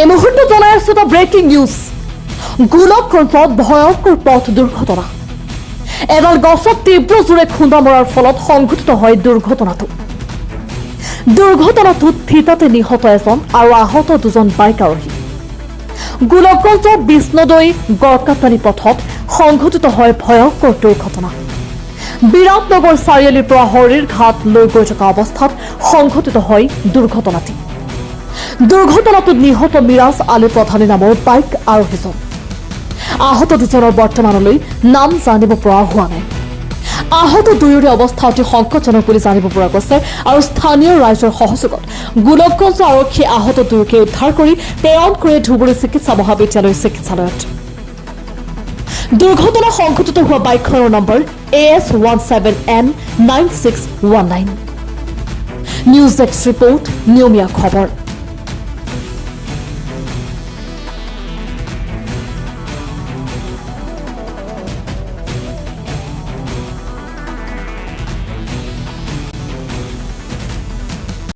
এই মুহূৰ্তত জনাই আছো এটা ব্ৰেকিং নিউজ। গোলকগঞ্জত ভয়ংকৰ পথ দুৰ্ঘটনা। এডাল গছত তীব্ৰ জোৰে খুন্দা মৰাৰ ফলত সংঘটিত হয় দুৰ্ঘটনাটোত থিতাতে নিহত এজন আৰু আহত দুজন বাইক আৰোহী। গোলকগঞ্জৰ বিষ্ণুদৈ গড়কাটানি পথত সংঘটিত হয় ভয়ংকৰ দুৰ্ঘটনা। বিৰাটনগৰ চাৰিআলিৰ পৰা হৰিৰ ঘাট লৈ গৈ থকা অৱস্থাত সংঘটিত হয় দুৰ্ঘটনাটোত নিহত মিৰাজ আলী প্ৰধানী নামৰ বাইক আৰোহীজন। আহত দুজনৰ বৰ্তমানলৈ নাম জানিব পৰা হোৱা নাই। আহত দুয়োৰে অৱস্থা অতি সংকটজনক বুলি জানিব পৰা গৈছে আৰু স্থানীয় ৰাইজৰ সহযোগত গোলকগঞ্জ আৰক্ষীয়ে আহত দুয়োকে উদ্ধাৰ কৰি প্ৰেৰণ কৰে ধুবুৰী চিকিৎসা মহাবিদ্যালয় চিকিৎসালয়ত। দুৰ্ঘটনা সংঘটিত হোৱা বাইকখনৰ number AS17N9619। News desk report, নিয়মীয়া খবৰ।